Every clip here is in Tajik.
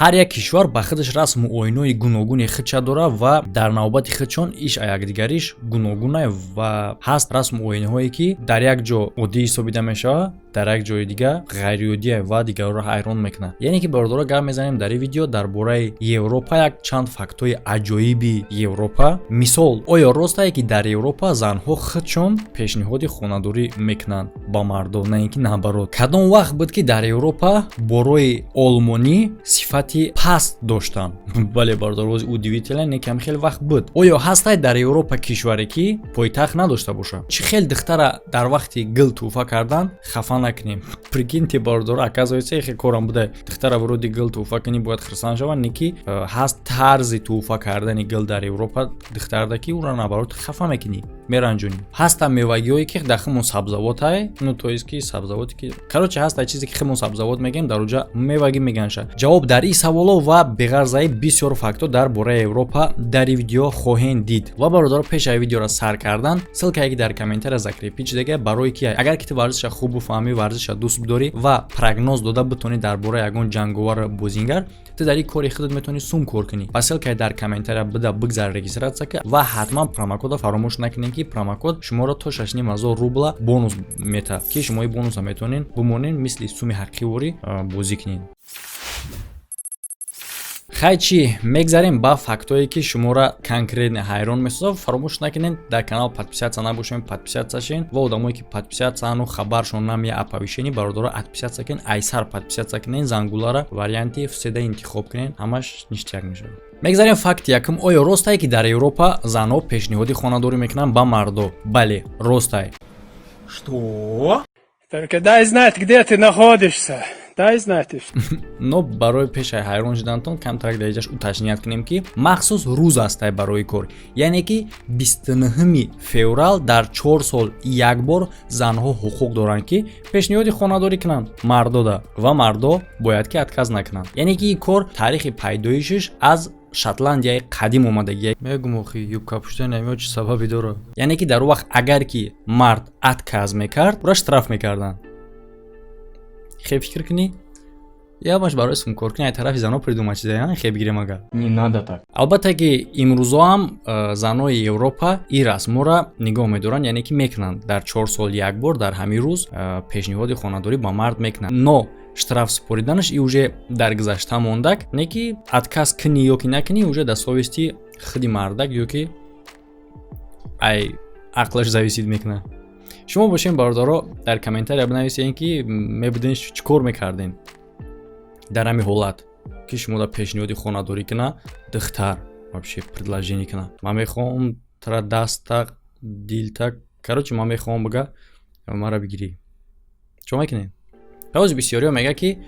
ҳар як кишвар ба худаш расму оинои гуногуни худша дора ва дар навбати худшон иш якдигариш гуногунае ва ҳаст расму оинаҳое ки дар як ҷо оддӣ ҳисобида мешавад, дар як ҷои дига ғайриоддие ва дигарро ҳайрон мекунад. Яъне ки бародаро гап мезанем дар ин видео дар бораи Европа, як чанд фактҳои аҷоиби Европа. Мисол, оё ростае ки дар Европа занҳо худшон пешниҳоди хонадорӣ мекунанд ба мардо, на ин ки наъбарот? Кадом вақт буд ки дар Европа борои олмонӣ сифати паст доштанд? Бале бародаро, удивителен, не кам хел вақт буд. Оё ҳастае дар Европа кишваре ки пойтахт надошта бошад? Чӣ хел духтара дар вақти гул тӯҳфа кардан хафа накунем? Прикиньте бародаро, оказывается хе корам буда духтара вороди гул тӯҳфа кунӣ бояд хурсанд шавад, не ки ҳаст тарзи тӯҳфа кардани гул дар Европа духтарда ки ура наоборот хафа мекунӣ, меранҷонӣ. Ҳаста мевагиҳое ки дахмон сабзавотае, ну то есть ки сабзавоте ки короче ҳаста чизе ки химон сабзавот мегем дар уҷа мевагӣ меганша. Ҷавоб дар ин саволо ва беғарзаи бисёр фактҳо дар бораи Европа дар ин видео хоҳем дид. Ва бародаро, пеш аз видеоро сар кардан ссилкае ки дар комментария закрепич дега, барои ки агар ки ту варзиша хуб фаҳмӣ, варзиша дӯст дорӣ ва прогноз дода битонӣ дар бораи ягон ҷанговар бозингар, ту дар ин кори худат метавонӣ сум кор кунӣ. Ба ссилкае дар комментария буда бигзар регистратсия кун ва ҳатман промокода фаромӯш накунед ки промокод шуморо то 6500 рубла бонус мета, ки шумо ин бонуса метавонед бимонед мисли суми ҳақиқиворӣ бозӣ кунед. Хай чӣ, мегзарем ба фактое ки шуморо конкретно ҳайрон месозад. Фаромӯш накунед дар канал подписатсия набошем, подписатсия шен ва одамое ки подписатсияну хабаршон намея оповещений, бародаро подписатсия кунед, айсар подписатсия кунед, зангулара варианти фседа интихоб кунед, ҳамаш ништяк мешавад. Мегзарем факти якум. Оё ростае ки дар Европа занҳо пешниҳоди хонадорӣ мекунанд ба мардо? Бале, ростае. Что? Только дай знать, где ты находишься. Дай знать. Но барои пешай ҳайрон шудантон камтар дариҷаш уташният кунем ки махсус рӯз астае барои кор. Яъне ки 29 феврал дар 4 сол як бор занҳо ҳуқуқ доранд ки пешниҳоди хонадорӣ кунанд мардода ва мардо бояд ки отказ накунанд. Яъне ки ин кор таърихи пайдоишиш аз Шотландияи қадим омадагия. Мегум охи юбка пуштани намиё чӣ сабаби дора? Яъне ки дар вақт агар ки мард отказ мекард, ура штраф мекарданд. Хеб фикр кунӣ? Ямаш барои сумкор кунӣ ай тарафи занҳо придумад чизае, хеб гирем ага. Не надо так. Албатта ки имрӯзо ҳам занои Европа ин расмора нигоҳ медоранд, яъне ки мекунанд дар 4 сол як бор дар ҳамин рӯз пешниҳоди хонадорӣ ба мард мекунанд. Но штраф спориданаш и уже дар гузашта мондак, не ки отказ кунӣ ё ки накунӣ, уже дар совести худи мардак ё ки ай ақлаш зависид мекунад. Шумо бошем бародаро дар комментария бинависед ки мебудин чӣ кор мекардем дар ҳамин ҳолат ки шумо дар пешниҳоди хонадорӣ куна духтар вообще предложение куна, ман мехоҳам тра даст так дил так, короче ман мехоҳам бага мара бигирӣ. чо мекунед? ҳоз бисёриҳо мега ки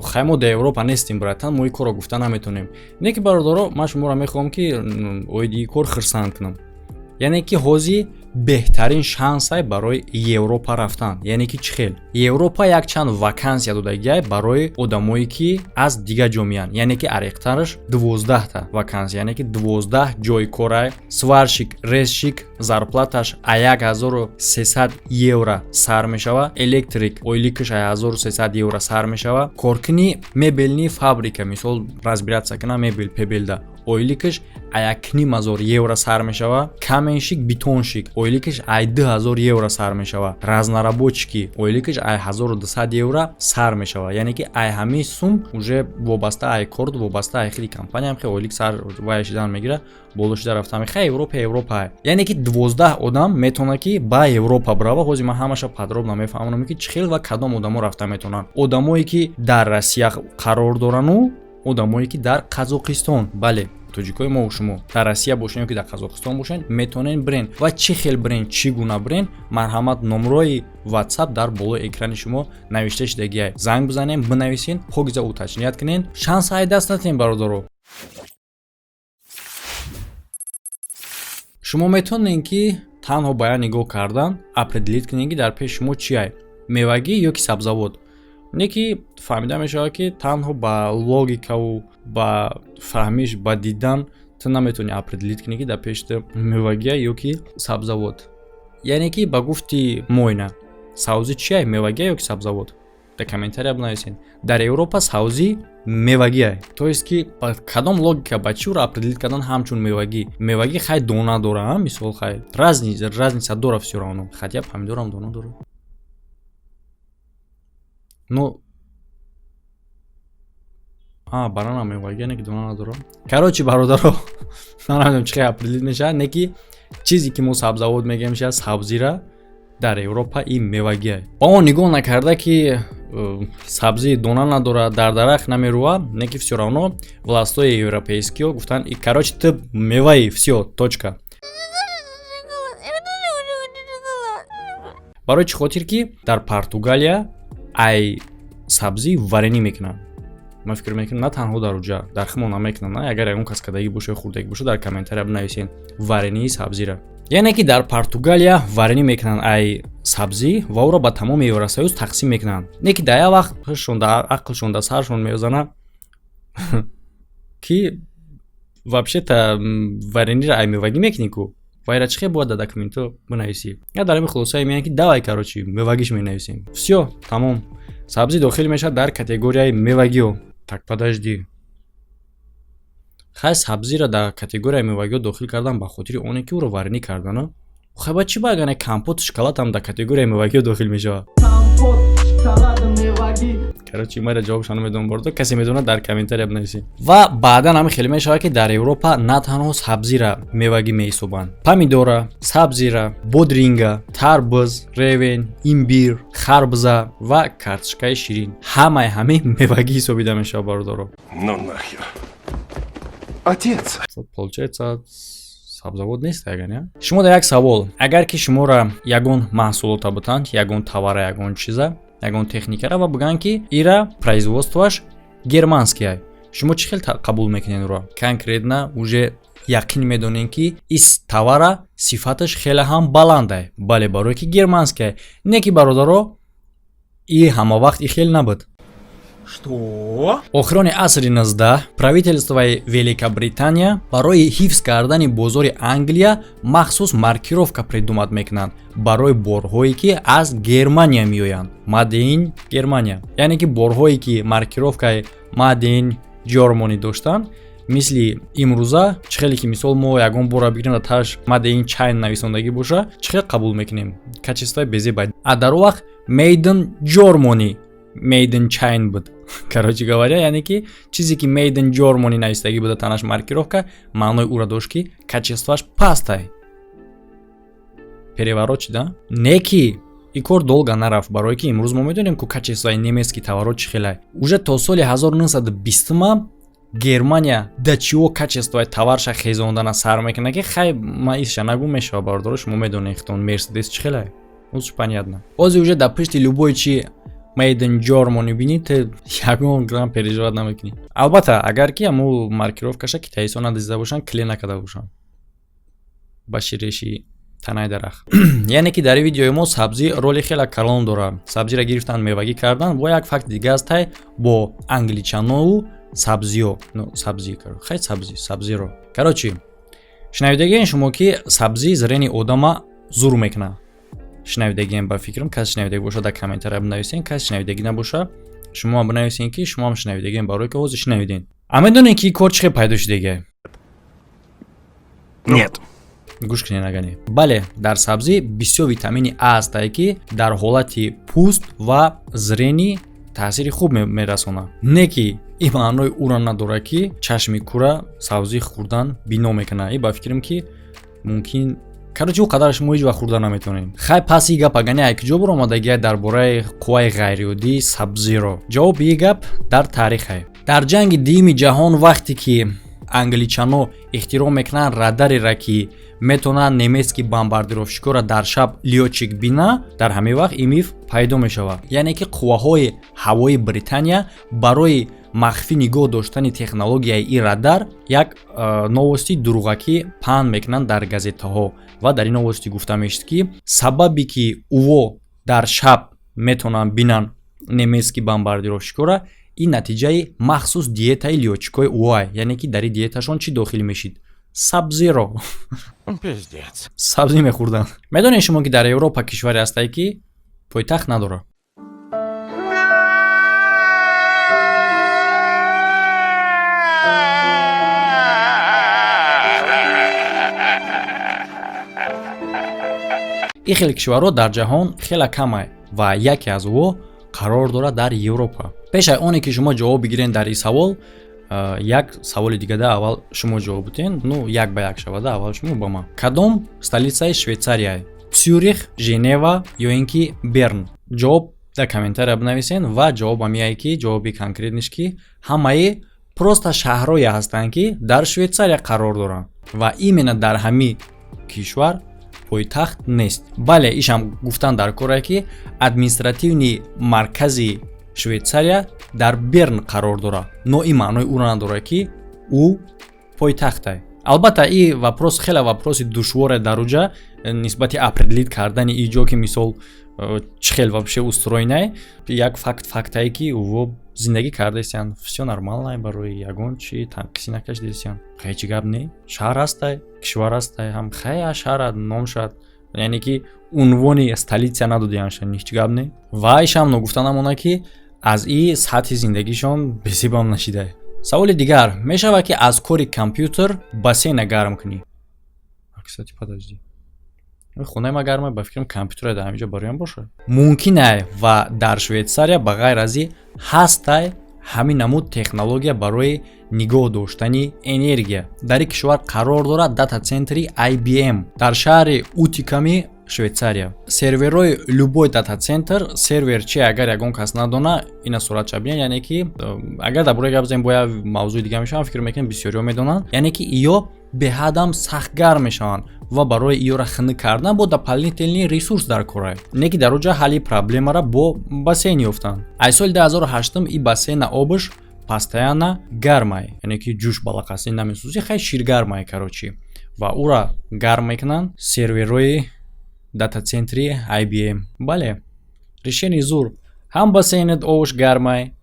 хай мо дар Европа нестем братан, мо ин корро гуфта наметонем. Не ки бародаро, ман шуморо мехоҳам ки оиди ин кор хурсанд кунам. яъне ки ҳозир беҳтарин шансае барои Европа рафтан. Яъне ки чӣ хел? Европа якчанд вакансия додагиае барои одамое ки аз дигар ҷо меянд. Яъне ки ариқтараш 12 та вакансия, яъне ки 12 ҷои корае. Сварщик, резчик зарплаташ 1300 евро сар мешавад. Электрик, ойликаш 1300 евро сар мешавад. Коркуни мебелни фабрика, мисол разбираться куна мебел пебелда, ойликаш 1500 евро сар мешавад. Каменщик, бетонщик, ойликаш 2000 евро сар мешавад. Разноработчики, ойликаш 1200 евро сар мешавад. Яъне ки ай ҳамин сум уже вобаста ай корд, вобаста ай хили компания хе ойлик сар ваяшидан мегира, болошида рафтам хе Европа. Яъне ки 12 одам метавона ки ба Европа брава. ҳозир ман ҳамаша подробно мефаҳмонам ки чӣ хел ва кадом одамо рафта метавонанд. Одамое ки дар Россия қарор дорану одамое ки дар Қазоқистон, бале тоҷикои мо шумо дар Россия бошен ё ки дар Қазоқистон бошен метавонен бирен ва чӣ хел бирен, чӣ гуна бирен, марҳамат номрои WhatsApp дар болои экрани шумо навишта шудагиае. Занг бизанем, бинависен, ҳогиза уточният кунен, шанс ай даст натем бародаро. шумо метавонед ки танҳо ба як нигоҳ кардан определит кунед ки дар пеши шумо чӣ ай, мевагӣ ё ки сабзавот. Не ки фаҳмида мешавад ки танҳо ба логикаву ба фаҳмиш, ба дидан ту наметавони определит кунӣ ки дар пешта мевагия ё ки сабзавот. Яъне ки ба гуфти мойна савзи чӣ ай, мевагия ё ки сабзавот? дар комментария бинависед. Дар Европа сабзӣ мевагӣ. То есть ки ба кадом логика ба чӣ ро определит кардан ҳамчун мевагӣ? Мевагӣ хай дона дора, мисол хай разница дора всё равно. Хотя помидорам дона дора. Ну банана мевагӣ не ки дона надора. Короче бародаро, ман намедонам чӣ хай определит мешавад, не ки чизе ки мо сабзавот мегӯем ша сабзира дар Европа ин мевагӣ. Ба он нигоҳ накарда ки сабзӣ дона надорад, дар дарахт намерӯад, не ки всё равно властои европейскиё гуфтан короче ты меваи всё точка. Барои чӣ хотир ки дар Португалия ай сабзӣ варенӣ мекунанд. Ман фикр мекунам на танҳо дар уҷа дар химон ҳам мекунанд. Агар ягон кас кадагӣ боша хурдагӣ боша дар комментария бинависен варении сабзира. Яъне ки дар Португалия варенӣ мекунанд ай сабзӣ ва оро ба тамоми Евросоюз тақсим мекунанд. Не ки дар як вақт ақлшон дар саршон мезанад ки вообще-то варениро ай мевагӣ мекунӣ ку. Вайра чӣ хел бояд дар документҳо бинависӣ? Я дар ҳамин хулосаи меян ки давай короче мевагиш менависем. Всё, тамом. Сабзӣ дохил мешавад дар категорияи мевагиё. Так подожди. Хай сабзира дар категорияи мевагиё дохил кардан ба хотири оне ки оро варенӣ кардан. Хай ба чӣ багане компот шоколад ҳам дар категорияи мевагиё дохил мешавад? Компот шоколад мевагӣ. Короче мара ҷавобшон намедонам бордо. Касе медонад дар комментария бинависед. Ва баъдан ҳам хеле мешавад ки дар Европа на танҳо сабзира мевагӣ меҳисобанд. Помидора, сабзира, бодринга, тарбуз, ревен, имбир, харбуза ва картошкаи ширин. Ҳамаи ҳамин мевагӣ ҳисобида мешавад бародаро. Ну нахер. Отец. Получается сабзавот нест ягон, я? Шумо дар як савол. Агар ки шуморо ягон маҳсулота бутанд, ягон товара, ягон чиза, ягон техникара ва бигӯянд ки ира производствоаш германския. Шумо чӣ хел қабул мекунед уро? Конкретно уже яқин медонем ки ис товара сифаташ хеле ҳам баланд ай. Бале барое ки германския. Не ки бародаро и ҳамавақт и хел набуд. Что? Охирони асри 19 правительствои Великобритания барои ҳифз кардани бозори Англия махсус маркировка придумад мекунанд барои борҳое ки аз Германия меоянд. Made in Germania. Яъне ки борҳое ки маркировкаи Made in Germany доштанд, мисли имрӯза чӣ хеле ки мисол мо ягон бора бигирем ва таш Made in China нависондагӣ боша, чӣ хел қабул мекунем? Качествои безебай. А дар он вақт Made in Germany, Made in China буд. Короче говоря, яъне ки чизе ки Made in Germany навистагӣ буда танаш маркировка, маънои уро дошт ки качествоаш пастай. Переворот шуда? Не ки ин кор долго нарафт, барое ки имрӯз мо медонем ку качествои немецкий товарот чӣ хелай. Уже то соли 1920 Германия да чио качествои товарша хезондана сар мекунад ки хай ма иша нагу мешава бардор, шумо медонед хтон Mercedes чӣ хелай. Уз понятно. Ози уже да пишти любой чи Made in Germany бинед, ягон грамм переживат намекунед. Албатта, агар ки аму маркировкаша китайисон надизида бошанд, кле накарда бошанд. Ба ширеши танаи дарахт. Яъне ки дар видеои мо сабзӣ роли хеле калон дорад. Сабзиро гирифтан мевагӣ кардан ва як факт дига аст тай бо англичану сабзиё. Ну, сабзӣ кар. Хай сабзиро. Короче, шунавидагиен шумо ки сабзӣ зерени одама зур мекунад. Шунавидагиен ба фикрам, кас шунавидаги боша дар комментария бинависен, кас шунавидаги набоша, шумо ҳам бинависен ки шумо ҳам шунавидагиен барое ки ҳозир шунавиден. А медонед ки кор чӣ хел пайдо шудагиа? Нет. Гӯш кунед агане. Бале, дар сабзӣ бисёр витамини А астае ки дар ҳолати пӯст ва зрени таъсири хуб мерасонад. Не ки ин маънои уро надорад ки чашми кура сабзӣ хӯрдан бино мекунад. Ин ба фикрам ки мумкин короче, ӯ қадараш мо ҳеҷ вақт хӯрда наметавонем. Хай пас ин гап агани ай куҷо баромадагиа дар бораи қувваи ғайриоддии сабзиро? Ҷавоби ин гап дар таърихе. Дар ҷанги дуюми ҷаҳон вақте ки англичано ихтироъ мекунанд радареро ки метавонад немецкий бомбардировщикора дар шаб лётчик бина, дар ҳамин вақт ин миф пайдо мешавад. Яъне ки қувваҳои ҳавои Британия барои махфӣ нигоҳ доштани технологияи ин радар як новости дурӯғакӣ паҳн мекунанд дар газетаҳо ва дар ин новости гуфта мешуд ки сабаби ки ӯво дар шаб метавонанд бинанд немецкий бомбардировщикора ин натиҷаи махсус диетаи лётчикои ӯай. Яъне ки дар ин диеташон чӣ дохил мешид? Сабзиро. Пиздец. Сабзӣ мехӯрдан. Медонед шумо ки дар Европа кишваре астае ки пойтахт надорад. ин хел кишварҳо дар ҷаҳон хеле камай ва яке аз ӯҳо қарор дорад дар Европа. Пеш аз оне ки шумо ҷавоб бигирен дар ин савол, як саволи дигада аввал шумо ҷавоб бутен, як ба як шавада аввал шумо ба ман. Кадом столицаи Швейтсария? Цюрих, Женева ё ин ки Берн? Ҷавоб дар комментария бинависен ва ҷавобам яе ки ҷавоби конкретниш ки ҳамаи просто шаҳрое ҳастанд ки дар Швейтсария қарор доранд ва именно дар ҳамин кишвар пойтахт нест. Бале ишам гуфтан дар кора ки административни маркази Швейтсария дар Берн қарор дорад, но ин маънои ӯро надорад ки ӯ пойтахтае. Албатта ин вопрос хеле вопроси душворе дар уҷа нисбати определит кардани ин ҷо ки мисол чӣ хел вообще устроенае. Як фактае ки ӯ зиндагӣ кардесиян, всё нормалное барои ягон чи танқиси накашидесиян. Хай чӣ гап не? Шаҳр ҳастае, кишвар ҳастае, ҳам хай шаҳр ном шад, яъне ки унвони столица надодияншан, чӣ гап не? Ва ишам ногуфта намонад ки аз ин сатҳи зиндагишон бесибам нашидае. Саволи дигар, мешавад ки аз кори компютер бассейна гарм кунӣ? Кстати, подожди. Хонаи ма гарма, ба фикрам компютера дар ҳаминҷо бароям бошад. Мумкин ай ва дар Швейтсария ба ғайр аз ин ҳастай ҳамин намуд технология барои нигоҳ доштани энергия. Дар ин кишвар қарор дорад дата центри IBM дар шаҳри Утиками, Швейтсария. Серверои любой дата центр, сервер чи агар ягон кас надона, ина суратша бинед, яъне ки агар дар бораи гап зем бо як мавзӯи дига мешавам, фикр мекунам бисёриҳо медонанд, яъне ки иё беҳадам сахт гарм мешаванд ва барои иёра хунук кардан бо дополнительный ресурс дар корае. Не ки дар уҷа ҳалли проблемаро бо бассейн ёфтанд. Аз соли 2008 ин бассейна обш постоянно гармай, яъне ки ҷӯш балақаси намесӯзи, хай ширгармай карочи. Ва ура гарм мекунанд серверои дата центри IBM. Бале, решени зур. Ҳам бассейнет обш гармай,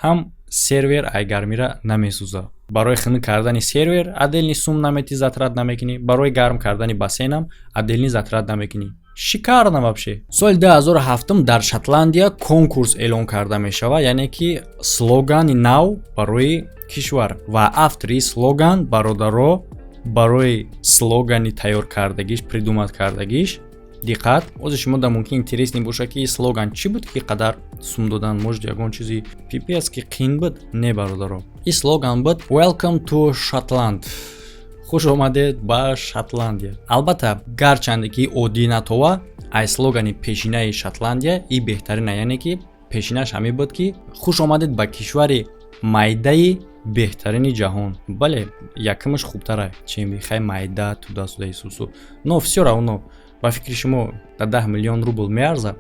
ҳам сервер ай гармира намесӯзад. Барои хунук кардани сервер отдельный сум намети затрат намекунӣ, барои гарм кардани бассейнам отдельный затрат намекунӣ. Шикарно вообще. Соли 2007 дар Шотландия конкурс эълон карда мешавад, яъне ки слогани нав барои кишвар ва автори слоган бародаро барои слогани тайёр кардагиш, придумат кардагиш. Диққат, ози шумо да мумкин интересни бошад ки слоган чӣ буд ки қадар сум додан, может ягон чизи пипец ки қин буд? Не бародаро. И слоган буд Welcome to Scotland. Хуш омадед ба Шотландия. Албатта, гарчанде ки оддӣ натова, ай слогани пешинаи Шотландия и беҳтарина, яъне ки пешинаш ҳамин буд ки хуш омадед ба кишвари майдаи беҳтарини ҷаҳон. Бале, якамаш хубтарай. Чеми хай майда туда судаи сусу. Но всё равно ба фикри шумо 10 миллион рубл меарзад?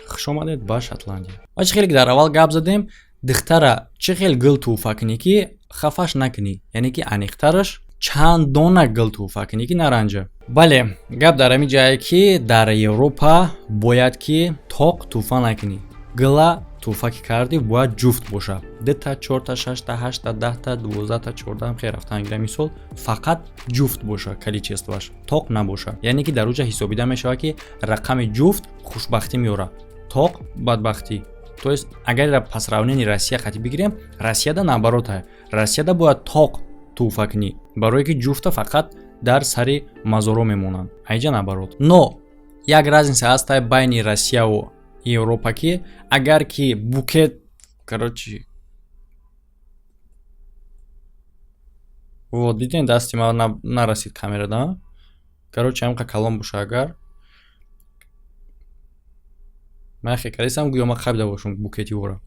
Хуш омадед ба Шотландия. Ва чӣ хеле дар аввал гап задем, духтара чӣ хел гул тӯҳфа кунӣ ки хафаш накунӣ, яъне ки аниқтараш чанд дона гул тӯҳфа кунӣ ки наранҷа. Бале, гап дар ҳамин ҷае ки дар Европа бояд ки тоқ тӯҳфа накунӣ. Гула тӯҳфа ки кардӣ бояд ҷуфт боша. 2 та 4 та 6 та 8 та 10 та 12 та 14 ҳам хеле рафтан гира мисол, фақат ҷуфт боша количестваш, тоқ набоша. Яъне ки дар уҷа ҳисобида мешавад ки рақами ҷуфт хушбахтӣ меёрад, тоқ бадбахтӣ. То есть агар пасравнени Россия қатъи бигирем, Россияда наоборот-ай. Россияда бояд тоқ тӯҳфа кунӣ, барое ки ҷуфта фақат дар сари мазоро мемонанд. Айҷа наоборот. Но як разница ҳастай байни Россия ва Европа ки агар ки букет короче вот диден дасти ма нарасид камерада. Короче ҳамқа калон боша агар ман хекалисам гӯё ма қабда бошум букети вора.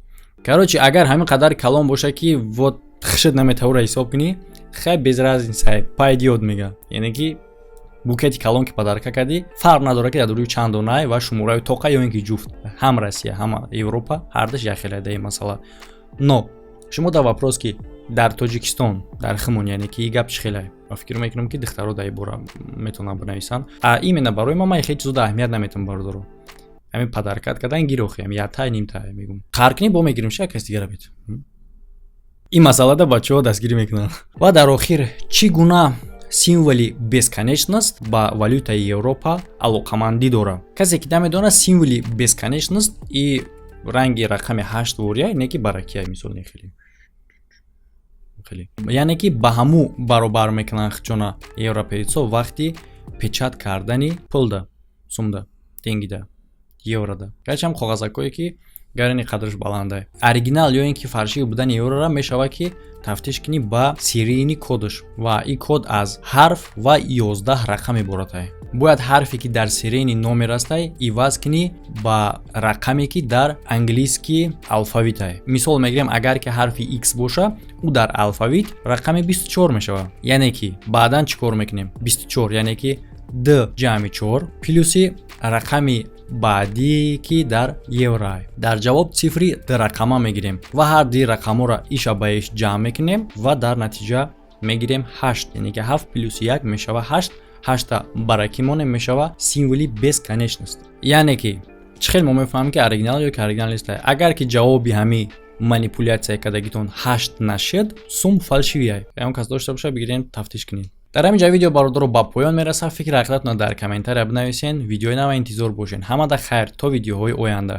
Короче агар ҳамин қадар калон боша ки вот хишд наметавора ҳисоб кунӣ, хай без разница пайдиёд мега. Яъне ки букети калон ки падарка кардӣ, фарқ надорад ки дар дуруи чанд донае ва шумораи тоқа ё ин ки ҷуфт. Ҳам Россия, ҳам Европа, ҳардаш як хел айдаи масъала. Но шумо дар вопрос ки дар Тоҷикистон, дар Химон, яъне ки гап чӣ хелае? Ва фикр мекунам ки духтаро дар ин бора метавонанд бинависанд. Именно барои ман хеҷ чизо аҳамият наметавонам бародаро. Ҳамин падаркат кардан гирохиям, яттай нимтай мегум. Қаркни бо мегирим ша кас дигара бит. Ин масъалада бачаҳо дастгирӣ мекунанд. Ва дар охир чӣ гуна символи бесконечност ба валютаи Европа алоқамандӣ дорад? Касе ки намедонад символи бесконечност и ранги рақами 8 вория, не ки баракия мисол не хеле. Яъне ки ба ҳаму баробар мекунанд хичона европеецо вақти печат кардани пулда, сумда. тенгида еврода. Гачам қоғазакое ки гарани қадрш баланда оригинал ё ин ки фарши будани еврора мешава ки тафтиш кини ба серийни кодаш ва ин код аз ҳарф ва 11 рақам иборатай. Бояд ҳарфе ки дар серийни номер астай иваз кини ба рақаме ки дар английски алфавитай. Мисол мегирем агар ки ҳарфи x боша у дар алфавит рақами 24 мешава. Яъне ки баъдан чӣ кор мекунем? 24 яъне ки d ҷамъи 4 плюси рақами баъдӣ ки дар еврай. Дар ҷавоб цифри д рақама мегирем ва ҳар ди рақаморо иша ба иш ҷамъ мекунем ва дар натиҷа мегирем 8 яъне ки 7 плюс 1 мешава 8. 8 бараки монем мешава символи бесконечност. Яъне ки чӣ хел мо мефаҳмем ки оригинал ё ки оригинал нест. Агар ки ҷавоби ҳамин манипулятсия кардагитон 8 нашид сум фалшивия. Ягон кас дошта боша бигирем тафтиш кунед. дар ҳамин ҷо видео бародаро ба поён мерасад. фикри ақидатонро дар комментария бинависен. видеои нав интизор бошен. ҳамада хайр то видеоҳои оянда.